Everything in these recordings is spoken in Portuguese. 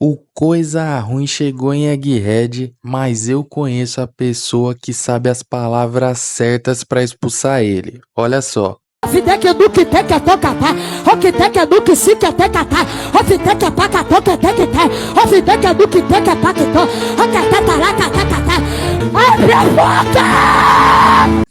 O coisa ruim chegou em Egghead, mas eu conheço a pessoa que sabe as palavras certas pra expulsar ele. Olha só. Fideke duque teke tocata, roque teke duque sique tecata, ofiteke pacato que teke te, ofideke duque teke paquito, roque tataraca tecata, abre a boca!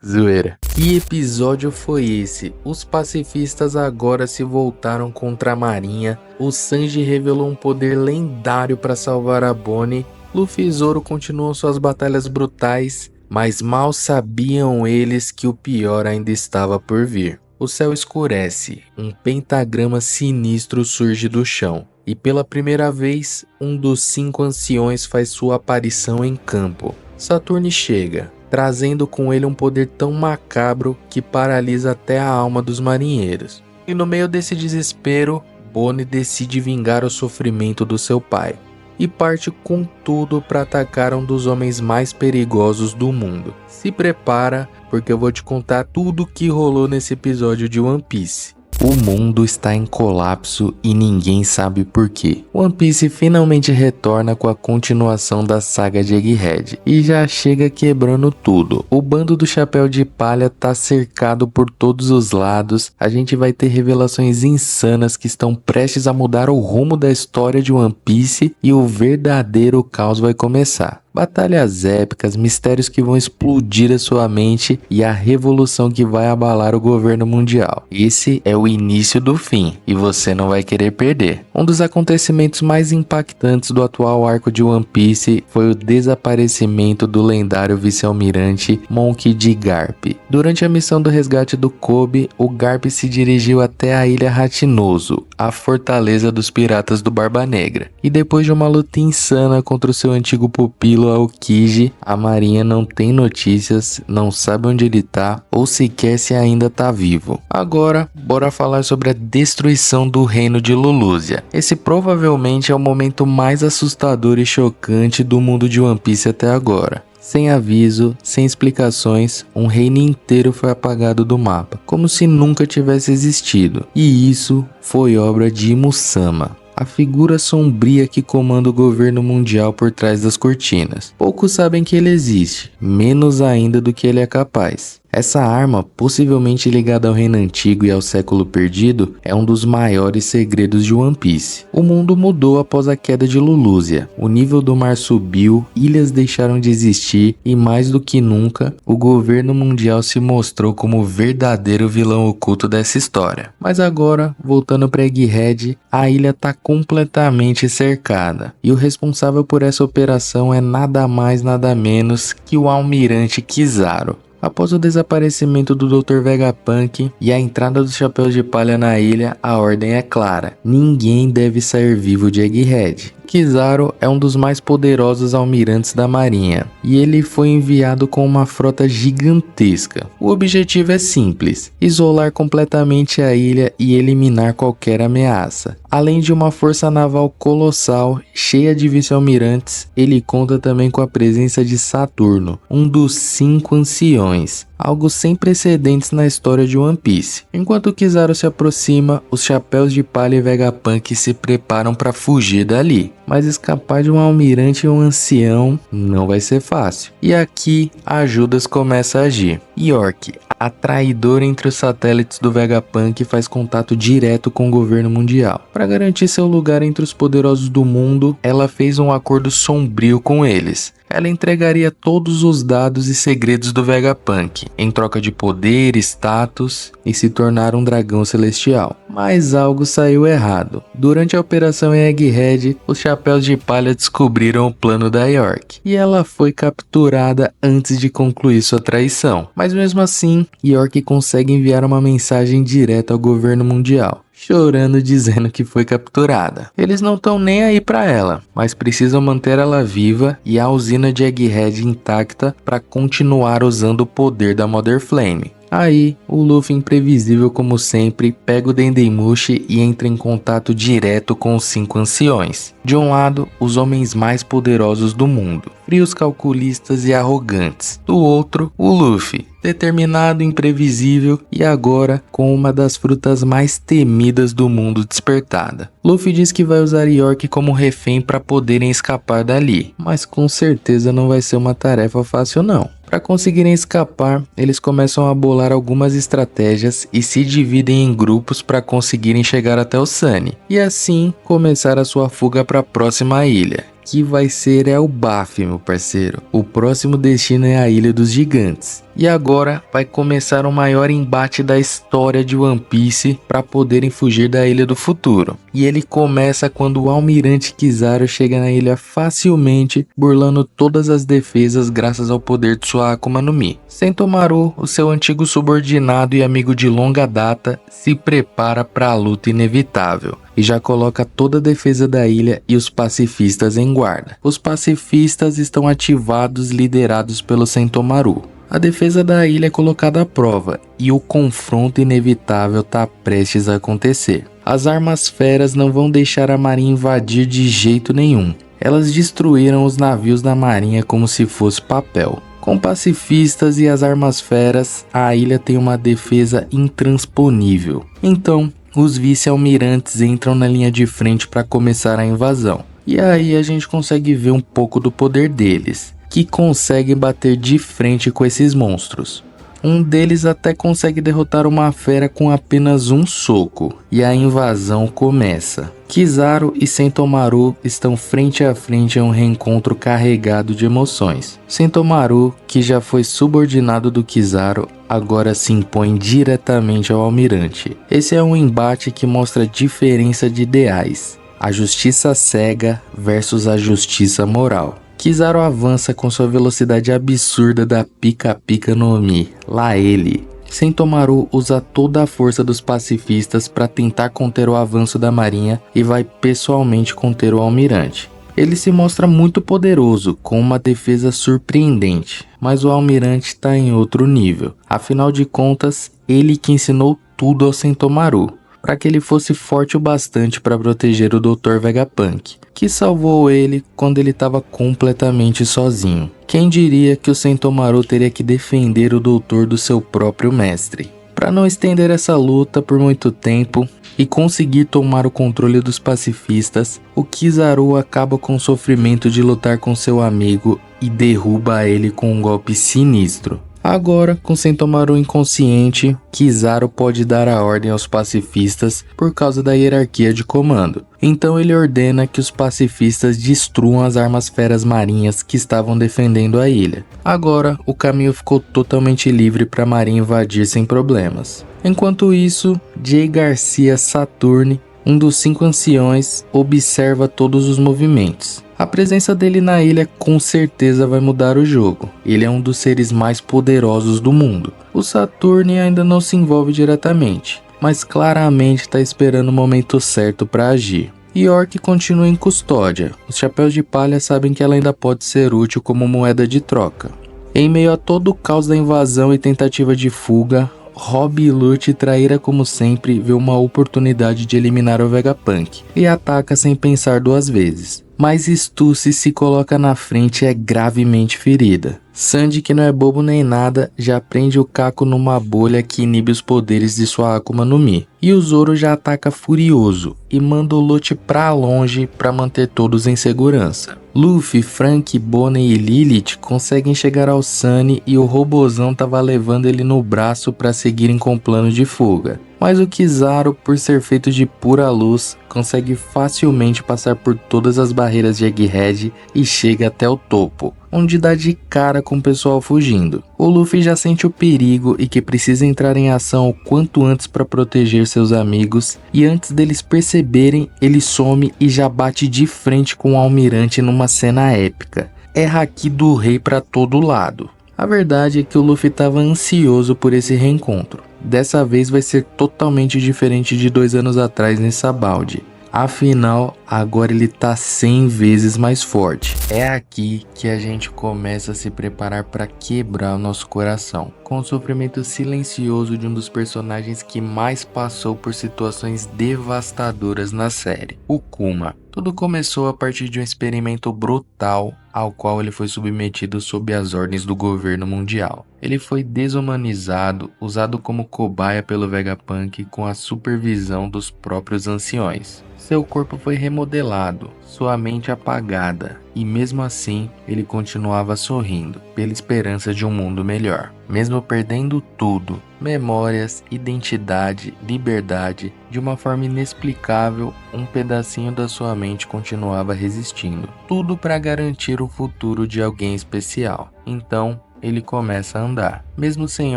Zoeira. Que episódio foi esse? Os pacifistas agora se voltaram contra a marinha, o Sanji revelou um poder lendário para salvar a Bonnie, Luffy e Zoro continuam suas batalhas brutais, mas mal sabiam eles que o pior ainda estava por vir. O céu escurece, um pentagrama sinistro surge do chão, e pela primeira vez, um dos 5 anciões faz sua aparição em campo. Saturne chega, trazendo com ele um poder tão macabro que paralisa até a alma dos marinheiros. E no meio desse desespero, Bonnie decide vingar o sofrimento do seu pai e parte com tudo para atacar um dos homens mais perigosos do mundo. Se prepara, porque eu vou te contar tudo o que rolou nesse episódio de One Piece. O mundo está em colapso e ninguém sabe por quê. One Piece finalmente retorna com a continuação da saga de Egghead e já chega quebrando tudo. O bando do Chapéu de Palha tá cercado por todos os lados. A gente vai ter revelações insanas que estão prestes a mudar o rumo da história de One Piece e o verdadeiro caos vai começar. Batalhas épicas, mistérios que vão explodir a sua mente e a revolução que vai abalar o governo mundial. Esse é o início do fim e você não vai querer perder. Um dos acontecimentos mais impactantes do atual arco de One Piece foi o desaparecimento do lendário vice-almirante Monkey D. Garp. Durante a missão do resgate do Kobe, o Garp se dirigiu até a Ilha Ratinoso, a fortaleza dos piratas do Barba Negra. E depois de uma luta insana contra o seu antigo pupilo Aokiji, a marinha não tem notícias, não sabe onde ele tá ou sequer se ainda tá vivo. Agora, bora falar sobre a destruição do reino de Lulusia. Esse provavelmente é o momento mais assustador e chocante do mundo de One Piece até agora. Sem aviso, sem explicações, um reino inteiro foi apagado do mapa, como se nunca tivesse existido. E isso foi obra de Imu-sama, a figura sombria que comanda o governo mundial por trás das cortinas. Poucos sabem que ele existe, menos ainda do que ele é capaz. Essa arma, possivelmente ligada ao reino antigo e ao século perdido, é um dos maiores segredos de One Piece. O mundo mudou após a queda de Lulusia. O nível do mar subiu, ilhas deixaram de existir e mais do que nunca, o governo mundial se mostrou como o verdadeiro vilão oculto dessa história. Mas agora, voltando para Egghead, a ilha está completamente cercada. E o responsável por essa operação é nada mais nada menos que o almirante Kizaru. Após o desaparecimento do Dr. Vegapunk e a entrada dos Chapéus de Palha na ilha, a ordem é clara: ninguém deve sair vivo de Egghead. Kizaru é um dos mais poderosos almirantes da marinha, e ele foi enviado com uma frota gigantesca. O objetivo é simples: isolar completamente a ilha e eliminar qualquer ameaça. Além de uma força naval colossal, cheia de vice-almirantes, ele conta também com a presença de Saturno, um dos 5 anciões, algo sem precedentes na história de One Piece. Enquanto Kizaru se aproxima, os Chapéus de Palha e Vegapunk se preparam para fugir dali. Mas escapar de um almirante e um ancião não vai ser fácil. E aqui a Judas começa a agir. York, a traidora entre os satélites do Vegapunk, faz contato direto com o governo mundial. Para garantir seu lugar entre os poderosos do mundo, ela fez um acordo sombrio com eles. Ela entregaria todos os dados e segredos do Vegapunk, em troca de poder, status e se tornar um dragão celestial. Mas algo saiu errado. Durante a operação em Egghead, os Chapéus de Palha descobriram o plano da York, e ela foi capturada antes de concluir sua traição. Mas mesmo assim, York consegue enviar uma mensagem direta ao governo mundial, chorando dizendo que foi capturada. Eles não estão nem aí pra ela, mas precisam manter ela viva e a usina de Egghead intacta para continuar usando o poder da Mother Flame. Aí, o Luffy, imprevisível como sempre, pega o Dendemushi e entra em contato direto com os 5 anciões. De um lado, os homens mais poderosos do mundo, frios, calculistas e arrogantes. Do outro, o Luffy, determinado, imprevisível e agora com uma das frutas mais temidas do mundo despertada. Luffy diz que vai usar York como refém para poderem escapar dali, mas com certeza não vai ser uma tarefa fácil não. Para conseguirem escapar, eles começam a bolar algumas estratégias e se dividem em grupos para conseguirem chegar até o Sunny, e assim começar a sua fuga para a próxima ilha, que vai ser Elbaf, meu parceiro. O próximo destino é a Ilha dos Gigantes. E agora vai começar o maior embate da história de One Piece para poderem fugir da Ilha do Futuro. E ele começa quando o Almirante Kizaru chega na ilha facilmente, burlando todas as defesas graças ao poder de sua Akuma no Mi. Sentomaru, o seu antigo subordinado e amigo de longa data, se prepara para a luta inevitável e já coloca toda a defesa da ilha e os pacifistas em guarda. Os pacifistas estão ativados, liderados pelo Sentomaru. A defesa da ilha é colocada à prova e o confronto inevitável está prestes a acontecer. As armas feras não vão deixar a marinha invadir de jeito nenhum. Elas destruíram os navios da marinha como se fosse papel. Com pacifistas e as armas feras, a ilha tem uma defesa intransponível. Então, os vice-almirantes entram na linha de frente para começar a invasão. E aí a gente consegue ver um pouco do poder deles, que conseguem bater de frente com esses monstros. Um deles até consegue derrotar uma fera com apenas um soco, e a invasão começa. Kizaru e Sentomaru estão frente a frente em um reencontro carregado de emoções. Sentomaru, que já foi subordinado do Kizaru, agora se impõe diretamente ao almirante. Esse é um embate que mostra a diferença de ideais, a justiça cega versus a justiça moral. Kizaru avança com sua velocidade absurda da Pika-Pika no Mi, lá ele. Sentomaru usa toda a força dos pacifistas para tentar conter o avanço da marinha e vai pessoalmente conter o almirante. Ele se mostra muito poderoso, com uma defesa surpreendente, mas o almirante está em outro nível. Afinal de contas, ele que ensinou tudo ao Sentomaru, para que ele fosse forte o bastante para proteger o Dr. Vegapunk, que salvou ele quando ele estava completamente sozinho. Quem diria que o Sentomaru teria que defender o doutor do seu próprio mestre? Para não estender essa luta por muito tempo e conseguir tomar o controle dos pacifistas, o Kizaru acaba com o sofrimento de lutar com seu amigo e derruba ele com um golpe sinistro. Agora, com Sentomaru inconsciente, Kizaru pode dar a ordem aos pacifistas por causa da hierarquia de comando. Então ele ordena que os pacifistas destruam as armas feras marinhas que estavam defendendo a ilha. Agora, o caminho ficou totalmente livre para a marinha invadir sem problemas. Enquanto isso, Jay Garcia Saturne, um dos 5 anciões, observa todos os movimentos. A presença dele na ilha com certeza vai mudar o jogo. Ele é um dos seres mais poderosos do mundo. O Saturne ainda não se envolve diretamente, mas claramente está esperando o momento certo para agir. York continua em custódia. Os chapéus de palha sabem que ela ainda pode ser útil como moeda de troca. Em meio a todo o caos da invasão e tentativa de fuga, Rob Lute, traíra como sempre, vê uma oportunidade de eliminar o Vegapunk e ataca sem pensar 2 vezes. Mas Stussy se coloca na frente e é gravemente ferida. Sandy, que não é bobo nem nada, já prende o Kako numa bolha que inibe os poderes de sua Akuma no Mi. E o Zoro já ataca furioso e manda o Lute pra longe para manter todos em segurança. Luffy, Frank, Bonnie e Lilith conseguem chegar ao Sunny e o robozão tava levando ele no braço para seguirem com o plano de fuga. Mas o Kizaru, por ser feito de pura luz, consegue facilmente passar por todas as barreiras de Egghead e chega até o topo, onde dá de cara com o pessoal fugindo. O Luffy já sente o perigo e que precisa entrar em ação o quanto antes para proteger seus amigos, e antes deles perceberem, ele some e já bate de frente com o almirante numa cena épica. É haki do rei para todo lado. A verdade é que o Luffy estava ansioso por esse reencontro. Dessa vez vai ser totalmente diferente de 2 anos atrás nessa balde. Afinal, agora ele tá 100 vezes mais forte. É aqui que a gente começa a se preparar para quebrar o nosso coração, com o sofrimento silencioso de um dos personagens que mais passou por situações devastadoras na série, o Kuma. Tudo começou a partir de um experimento brutal ao qual ele foi submetido sob as ordens do governo mundial. Ele foi desumanizado, usado como cobaia pelo Vegapunk com a supervisão dos próprios anciões. Seu corpo foi remodelado, sua mente apagada, e mesmo assim ele continuava sorrindo, pela esperança de um mundo melhor. Mesmo perdendo tudo, memórias, identidade, liberdade, de uma forma inexplicável, um pedacinho da sua mente continuava resistindo. Tudo para garantir o futuro de alguém especial. Então, ele começa a andar, mesmo sem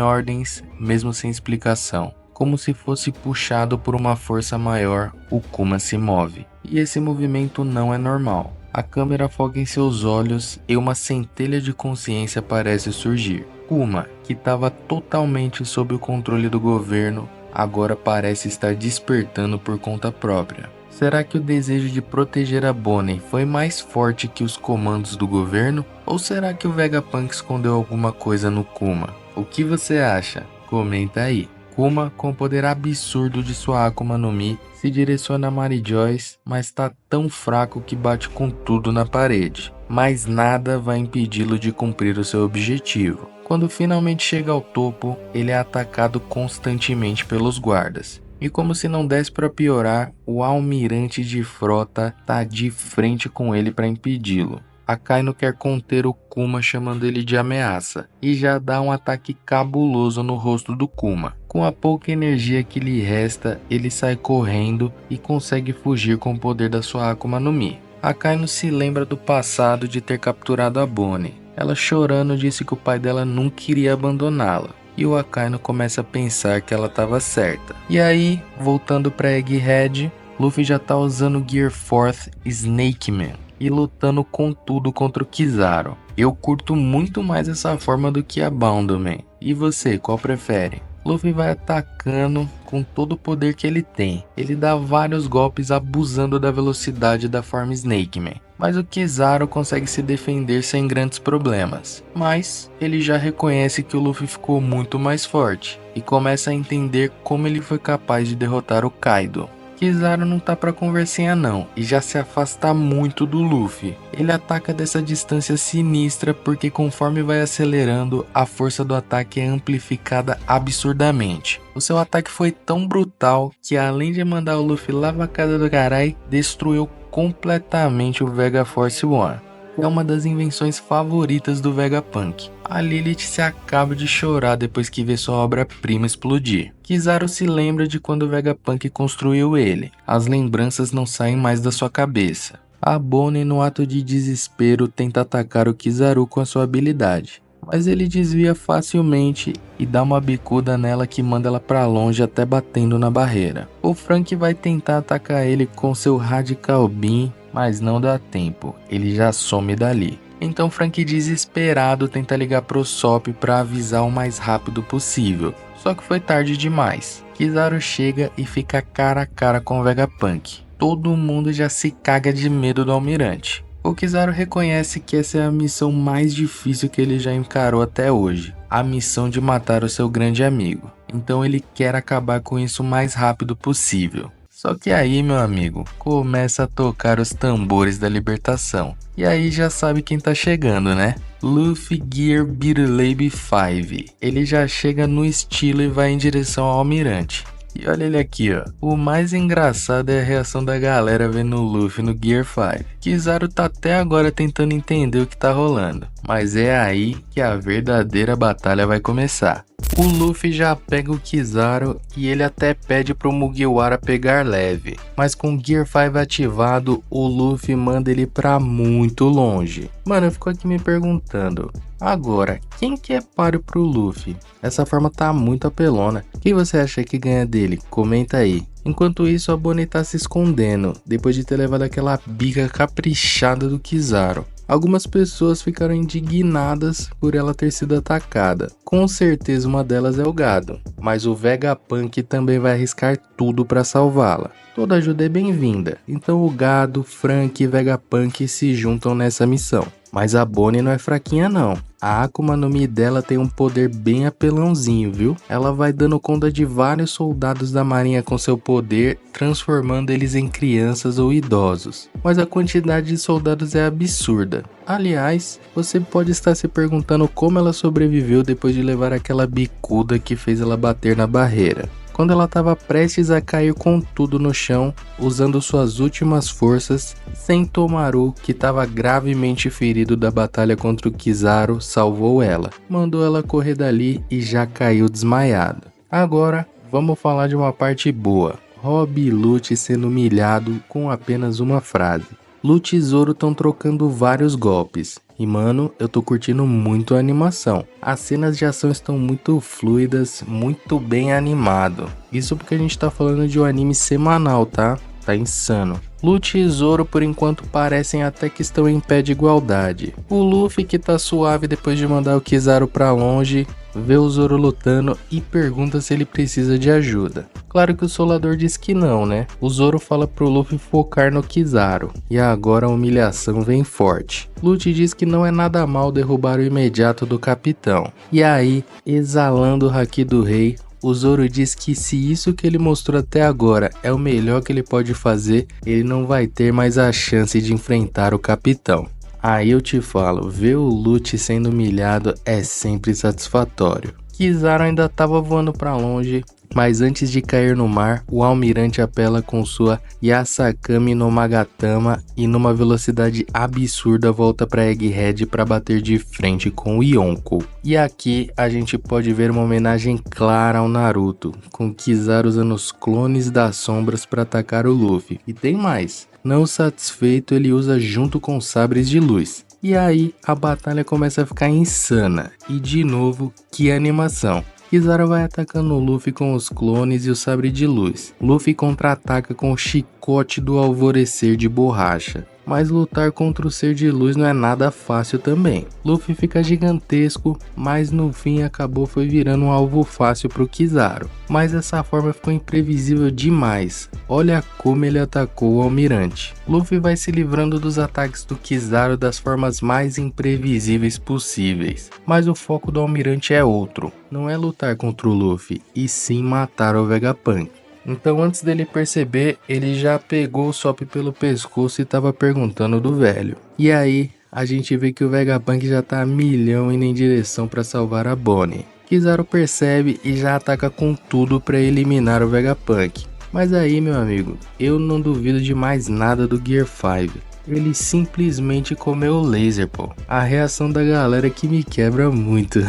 ordens, mesmo sem explicação. Como se fosse puxado por uma força maior, o Kuma se move. E esse movimento não é normal. A câmera foca em seus olhos e uma centelha de consciência parece surgir. Kuma, que estava totalmente sob o controle do governo, agora parece estar despertando por conta própria. Será que o desejo de proteger a Bonnie foi mais forte que os comandos do governo? Ou será que o Vegapunk escondeu alguma coisa no Kuma? O que você acha? Comenta aí. Kuma, com o poder absurdo de sua Akuma no Mi, se direciona a Mary Joyce, mas está tão fraco que bate com tudo na parede. Mas nada vai impedi-lo de cumprir o seu objetivo. Quando finalmente chega ao topo, ele é atacado constantemente pelos guardas. E como se não desse para piorar, o almirante de frota tá de frente com ele para impedi-lo. Akainu quer conter o Kuma chamando ele de ameaça e já dá um ataque cabuloso no rosto do Kuma. Com a pouca energia que lhe resta, ele sai correndo e consegue fugir com o poder da sua Akuma no Mi. Akainu se lembra do passado de ter capturado a Bonnie. Ela chorando disse que o pai dela nunca iria abandoná-la. E o Akainu começa a pensar que ela estava certa. E aí, voltando para Egghead, Luffy já tá usando o Gear 4 Snake Man e lutando com tudo contra o Kizaru. Eu curto muito mais essa forma do que a Bound Man. E você, qual prefere? Luffy vai atacando com todo o poder que ele tem. Ele dá vários golpes abusando da velocidade da forma Snake Man. Mas o Kizaru consegue se defender sem grandes problemas. Mas ele já reconhece que o Luffy ficou muito mais forte e começa a entender como ele foi capaz de derrotar o Kaido. Kizaru não tá pra conversinha não, e já se afasta muito do Luffy. Ele ataca dessa distância sinistra porque conforme vai acelerando, a força do ataque é amplificada absurdamente. O seu ataque foi tão brutal que além de mandar o Luffy lá pra casa do carai, destruiu completamente o Vega Force One. É uma das invenções favoritas do Vegapunk. A Lilith se acaba de chorar depois que vê sua obra-prima explodir. Kizaru se lembra de quando o Vegapunk construiu ele. As lembranças não saem mais da sua cabeça. A Bonnie, no ato de desespero, tenta atacar o Kizaru com a sua habilidade. Mas ele desvia facilmente e dá uma bicuda nela que manda ela pra longe até batendo na barreira. O Frank vai tentar atacar ele com seu Radical Beam, mas não dá tempo, ele já some dali. Então Frank, desesperado, tenta ligar pro Sop para avisar o mais rápido possível, só que foi tarde demais. Kizaru chega e fica cara a cara com o Vegapunk. Todo mundo já se caga de medo do almirante. O Kizaru reconhece que essa é a missão mais difícil que ele já encarou até hoje, a missão de matar o seu grande amigo. Então ele quer acabar com isso o mais rápido possível. Só que aí, meu amigo, começa a tocar os tambores da libertação. E aí já sabe quem tá chegando, né? Luffy Gear Beetlebe 5. Ele já chega no estilo e vai em direção ao almirante. E olha ele aqui, ó. O mais engraçado é a reação da galera vendo o Luffy no Gear 5. Kizaru tá até agora tentando entender o que tá rolando. Mas é aí que a verdadeira batalha vai começar. O Luffy já pega o Kizaru e ele até pede pro Mugiwara pegar leve. Mas com o Gear 5 ativado, o Luffy manda ele pra muito longe. Mano, eu fico aqui me perguntando, agora, quem que é páreo pro Luffy? Essa forma tá muito apelona. Quem você acha que ganha dele? Comenta aí. Enquanto isso, a Bonnie tá se escondendo, depois de ter levado aquela bica caprichada do Kizaru. Algumas pessoas ficaram indignadas por ela ter sido atacada. Com certeza uma delas é o Gado, mas o Vegapunk também vai arriscar tudo para salvá-la. Toda ajuda é bem-vinda, então o Gado, Frank e Vegapunk se juntam nessa missão. Mas a Bonnie não é fraquinha não. A Akuma no Mi dela tem um poder bem apelãozinho, viu? Ela vai dando conta de vários soldados da marinha com seu poder, transformando eles em crianças ou idosos. Mas a quantidade de soldados é absurda. Aliás, você pode estar se perguntando como ela sobreviveu depois de levar aquela bicuda que fez ela bater na barreira. Quando ela estava prestes a cair com tudo no chão, usando suas últimas forças, Sentomaru, que estava gravemente ferido da batalha contra o Kizaru, salvou ela. Mandou ela correr dali e já caiu desmaiado. Agora, vamos falar de uma parte boa. Rob e Lute sendo humilhado com apenas uma frase. Lute e Zoro estão trocando vários golpes. E mano, eu tô curtindo muito a animação. As cenas de ação estão muito fluidas, muito bem animado. Isso porque a gente tá falando de um anime semanal, tá? Tá insano. Lute e Zoro por enquanto parecem até que estão em pé de igualdade. O Luffy, que tá suave depois de mandar o Kizaru pra longe, vê o Zoro lutando e pergunta se ele precisa de ajuda. Claro que o Solador diz que não, né? O Zoro fala pro Luffy focar no Kizaru. E agora a humilhação vem forte. Lute diz que não é nada mal derrubar o imediato do capitão. E aí, exalando o haki do rei, o Zoro diz que se isso que ele mostrou até agora é o melhor que ele pode fazer, ele não vai ter mais a chance de enfrentar o capitão. Aí eu te falo, ver o Lute sendo humilhado é sempre satisfatório. Kizaru ainda estava voando para longe, mas antes de cair no mar, o almirante apela com sua Yasakami no Magatama e numa velocidade absurda volta para Egghead para bater de frente com o Yonkou. E aqui a gente pode ver uma homenagem clara ao Naruto, com Kizaru usando os clones das sombras para atacar o Luffy. E tem mais, não satisfeito ele usa junto com os sabres de luz. E aí a batalha começa a ficar insana, e de novo, que animação. Kizaru vai atacando o Luffy com os clones e o sabre de luz. Luffy contra-ataca com o chicote do alvorecer de borracha. Mas lutar contra o ser de luz não é nada fácil também. Luffy fica gigantesco, mas no fim acabou virando um alvo fácil pro Kizaru. Mas dessa forma ficou imprevisível demais. Olha como ele atacou o almirante. Luffy vai se livrando dos ataques do Kizaru das formas mais imprevisíveis possíveis. Mas o foco do almirante é outro. Não é lutar contra o Luffy, e sim matar o Vegapunk. Então antes dele perceber, ele já pegou o Sop pelo pescoço e estava perguntando do velho. E aí, a gente vê que o Vegapunk já tá a milhão indo em direção para salvar a Bonnie. Kizaru percebe e já ataca com tudo para eliminar o Vegapunk. Mas aí, meu amigo, eu não duvido de mais nada do Gear 5. Ele simplesmente comeu o laser, pô. A reação da galera que me quebra muito.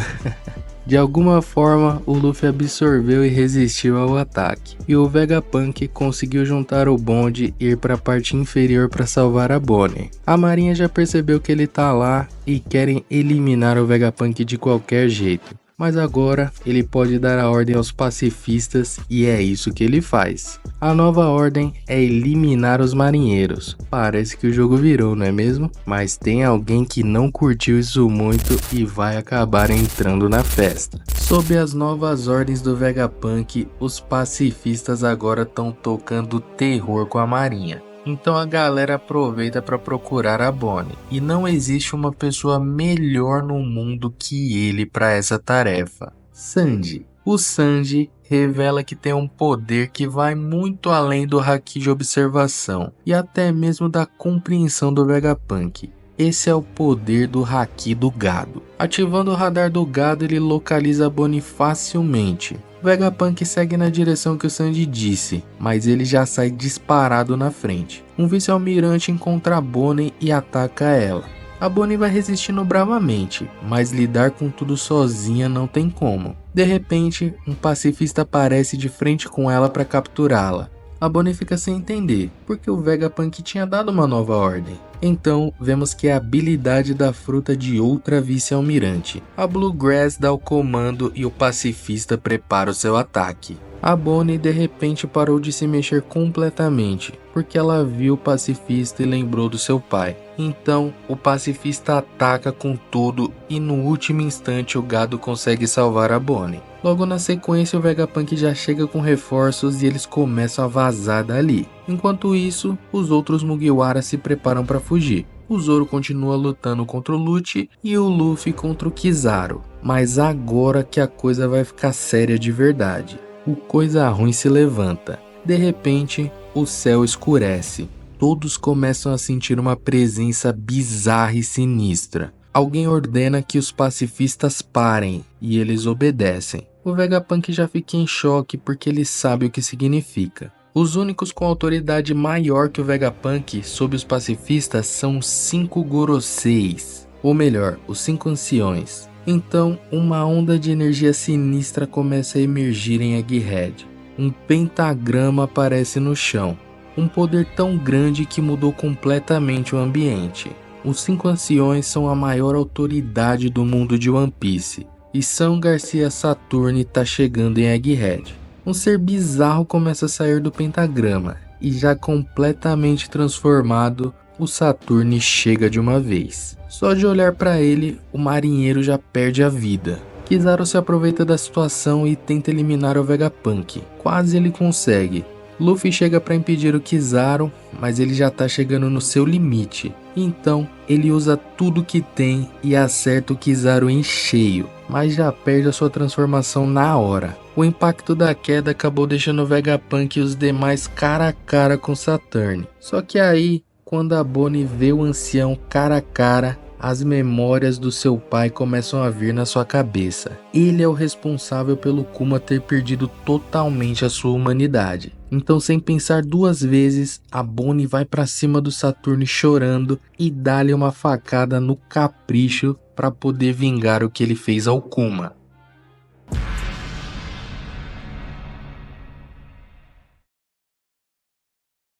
De alguma forma, o Luffy absorveu e resistiu ao ataque, e o Vegapunk conseguiu juntar o bonde e ir para a parte inferior para salvar a Bonnie. A marinha já percebeu que ele tá lá e querem eliminar o Vegapunk de qualquer jeito. Mas agora ele pode dar a ordem aos pacifistas e é isso que ele faz. A nova ordem é eliminar os marinheiros. Parece que o jogo virou, não é mesmo? Mas tem alguém que não curtiu isso muito e vai acabar entrando na festa. Sob as novas ordens do Vegapunk, os pacifistas agora estão tocando terror com a marinha. Então a galera aproveita para procurar a Bonnie. E não existe uma pessoa melhor no mundo que ele para essa tarefa. Sanji. O Sanji revela que tem um poder que vai muito além do haki de observação e até mesmo da compreensão do Vegapunk. Esse é o poder do haki do gado. Ativando o radar do gado, ele localiza a Bonnie facilmente. Vegapunk segue na direção que o Sanji disse, mas ele já sai disparado na frente. Um vice-almirante encontra a Bonnie e ataca ela. A Bonnie vai resistindo bravamente, mas lidar com tudo sozinha não tem como. De repente, um pacifista aparece de frente com ela para capturá-la. A Bonnie fica sem entender, porque o Vegapunk tinha dado uma nova ordem. Então, vemos que é a habilidade da fruta de outra vice-almirante. A Bluegrass dá o comando e o pacifista prepara o seu ataque. A Bonnie de repente parou de se mexer completamente, porque ela viu o pacifista e lembrou do seu pai. Então, o pacifista ataca com tudo e no último instante o gado consegue salvar a Bonnie. Logo na sequência, o Vegapunk já chega com reforços e eles começam a vazar dali. Enquanto isso, os outros Mugiwara se preparam para fugir. O Zoro continua lutando contra o Lucci e o Luffy contra o Kizaru. Mas agora que a coisa vai ficar séria de verdade. O Coisa Ruim se levanta. De repente, o céu escurece. Todos começam a sentir uma presença bizarra e sinistra. Alguém ordena que os pacifistas parem e eles obedecem. O Vegapunk já fica em choque porque ele sabe o que significa. Os únicos com autoridade maior que o Vegapunk sobre os pacifistas são os 5 Goroseis, ou melhor, os 5 anciões. Então, uma onda de energia sinistra começa a emergir em Egghead. Um pentagrama aparece no chão, um poder tão grande que mudou completamente o ambiente. Os 5 anciões são a maior autoridade do mundo de One Piece, e São Garcia Saturne está chegando em Egghead. Um ser bizarro começa a sair do pentagrama, e já completamente transformado, o Saturne chega de uma vez. Só de olhar para ele, o marinheiro já perde a vida. Kizaru se aproveita da situação e tenta eliminar o Vegapunk. Quase ele consegue. Luffy chega para impedir o Kizaru, mas ele já tá chegando no seu limite. Então, ele usa tudo que tem e acerta o Kizaru em cheio, mas já perde a sua transformação na hora. O impacto da queda acabou deixando o Vegapunk e os demais cara a cara com Saturne. Só que aí, quando a Bonnie vê o ancião cara a cara, as memórias do seu pai começam a vir na sua cabeça. Ele é o responsável pelo Kuma ter perdido totalmente a sua humanidade. Então, sem pensar duas vezes, a Bonnie vai pra cima do Saturne chorando e dá-lhe uma facada no capricho para poder vingar o que ele fez ao Kuma.